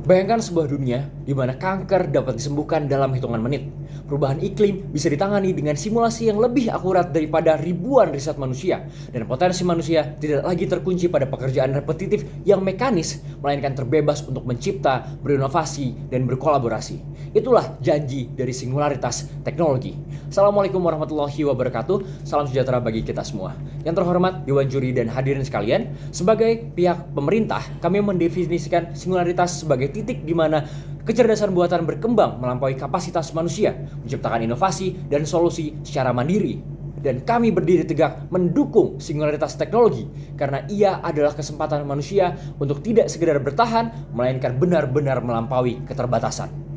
Bayangkan sebuah dunia di mana kanker dapat disembuhkan dalam hitungan menit. Perubahan iklim bisa ditangani dengan simulasi yang lebih akurat daripada ribuan riset manusia. Dan potensi manusia tidak lagi terkunci pada pekerjaan repetitif yang mekanis, melainkan terbebas untuk mencipta, berinovasi, dan berkolaborasi. Itulah janji dari singularitas teknologi. Assalamualaikum warahmatullahi wabarakatuh. Salam sejahtera bagi kita semua. Yang terhormat Dewan Juri dan hadirin sekalian, sebagai pihak pemerintah, kami mendefinisikan singularitas sebagai titik di mana kecerdasan buatan berkembang melampaui kapasitas manusia, menciptakan inovasi dan solusi secara mandiri. Dan kami berdiri tegak mendukung singularitas teknologi karena ia adalah kesempatan manusia untuk tidak sekedar bertahan, melainkan benar-benar melampaui keterbatasan.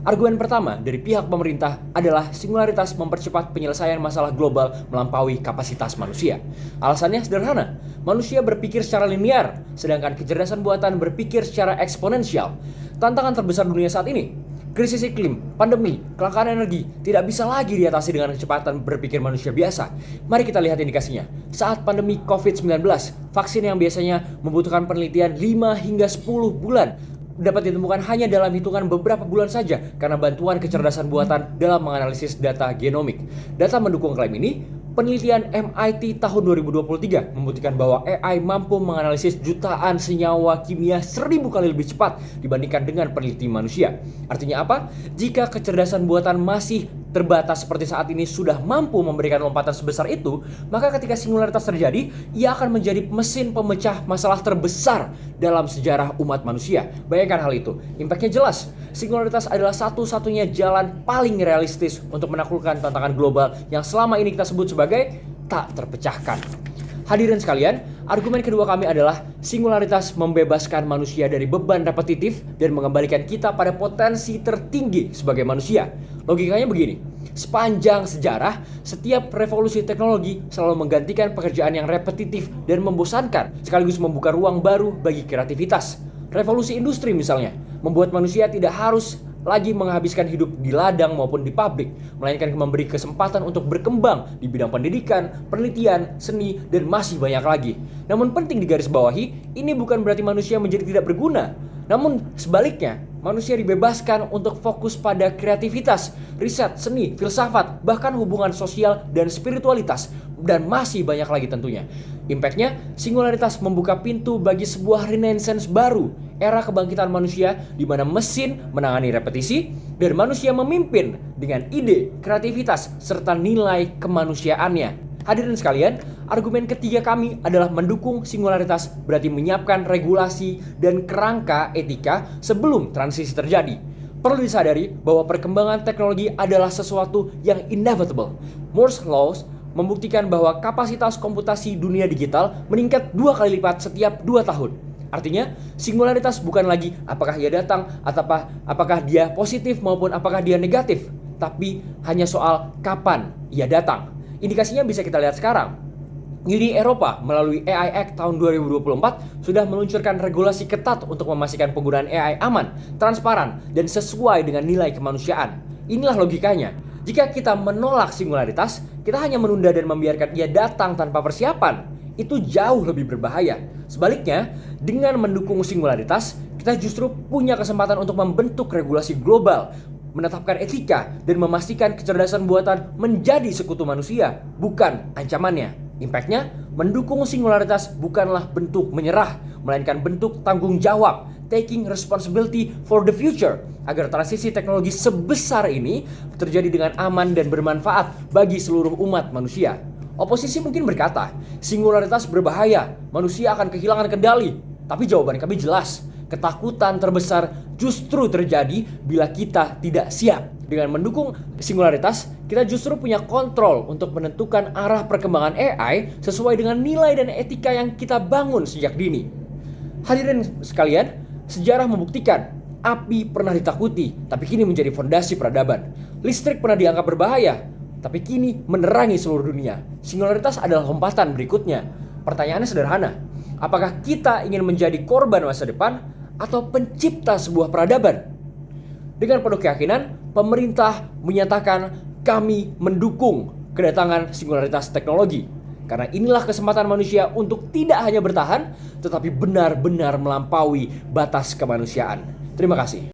Argumen pertama dari pihak pemerintah adalah singularitas mempercepat penyelesaian masalah global melampaui kapasitas manusia. Alasannya sederhana, manusia berpikir secara linear, sedangkan kecerdasan buatan berpikir secara eksponensial. Tantangan terbesar dunia saat ini, krisis iklim, pandemi, kelangkaan energi, tidak bisa lagi diatasi dengan kecepatan berpikir manusia biasa. Mari kita lihat indikasinya. Saat pandemi COVID-19, vaksin yang biasanya membutuhkan penelitian 5 hingga 10 bulan, dapat ditemukan hanya dalam hitungan beberapa bulan saja karena bantuan kecerdasan buatan dalam menganalisis data genomik. Data mendukung klaim ini. Penelitian MIT tahun 2023 membuktikan bahwa AI mampu menganalisis jutaan senyawa kimia 1000 kali lebih cepat dibandingkan dengan peneliti manusia. Artinya apa? Jika kecerdasan buatan masih terbatas seperti saat ini sudah mampu memberikan lompatan sebesar itu, maka ketika singularitas terjadi, ia akan menjadi mesin pemecah masalah terbesar dalam sejarah umat manusia. Bayangkan hal itu, impactnya jelas. Singularitas adalah satu-satunya jalan paling realistis untuk menaklukkan tantangan global yang selama ini kita sebut sebagai tak terpecahkan. Hadirin sekalian, argumen kedua kami adalah singularitas membebaskan manusia dari beban repetitif dan mengembalikan kita pada potensi tertinggi sebagai manusia. Logikanya begini, sepanjang sejarah, setiap revolusi teknologi selalu menggantikan pekerjaan yang repetitif dan membosankan, sekaligus membuka ruang baru bagi kreativitas. Revolusi industri misalnya, membuat manusia tidak harus lagi menghabiskan hidup di ladang maupun di pabrik, melainkan memberi kesempatan untuk berkembang di bidang pendidikan, penelitian, seni, dan masih banyak lagi. Namun penting digarisbawahi, ini bukan berarti manusia menjadi tidak berguna. Namun sebaliknya, manusia dibebaskan untuk fokus pada kreativitas, riset, seni, filsafat, bahkan hubungan sosial dan spiritualitas, dan masih banyak lagi tentunya. Impactnya, singularitas membuka pintu bagi sebuah renaissance baru, era kebangkitan manusia di mana mesin menangani repetisi dan manusia memimpin dengan ide, kreativitas, serta nilai kemanusiaannya. Hadirin sekalian, argumen ketiga kami adalah mendukung singularitas berarti menyiapkan regulasi dan kerangka etika sebelum transisi terjadi. Perlu disadari bahwa perkembangan teknologi adalah sesuatu yang inevitable. Moore's Law membuktikan bahwa kapasitas komputasi dunia digital meningkat 2 kali lipat setiap 2 tahun. Artinya, singularitas bukan lagi apakah ia datang atau apakah dia positif maupun apakah dia negatif, tapi hanya soal kapan ia datang. Indikasinya bisa kita lihat sekarang. Uni Eropa melalui AI Act tahun 2024 sudah meluncurkan regulasi ketat untuk memastikan penggunaan AI aman, transparan, dan sesuai dengan nilai kemanusiaan. Inilah logikanya. Jika kita menolak singularitas, kita hanya menunda dan membiarkan ia datang tanpa persiapan. Itu jauh lebih berbahaya. Sebaliknya, dengan mendukung singularitas, kita justru punya kesempatan untuk membentuk regulasi global, menetapkan etika, dan memastikan kecerdasan buatan menjadi sekutu manusia, bukan ancamannya. Impactnya, mendukung singularitas bukanlah bentuk menyerah, melainkan bentuk tanggung jawab, taking responsibility for the future, agar transisi teknologi sebesar ini terjadi dengan aman dan bermanfaat bagi seluruh umat manusia. Oposisi mungkin berkata, singularitas berbahaya, manusia akan kehilangan kendali. Tapi jawaban kami jelas, ketakutan terbesar justru terjadi bila kita tidak siap. Dengan mendukung singularitas, kita justru punya kontrol untuk menentukan arah perkembangan AI sesuai dengan nilai dan etika yang kita bangun sejak dini. Hadirin sekalian, sejarah membuktikan api pernah ditakuti, tapi kini menjadi fondasi peradaban. Listrik pernah dianggap berbahaya, tapi kini menerangi seluruh dunia. Singularitas adalah lompatan berikutnya. Pertanyaannya sederhana, apakah kita ingin menjadi korban masa depan atau pencipta sebuah peradaban? Dengan penuh keyakinan, pemerintah menyatakan kami mendukung kedatangan singularitas teknologi. Karena inilah kesempatan manusia untuk tidak hanya bertahan, tetapi benar-benar melampaui batas kemanusiaan. Terima kasih.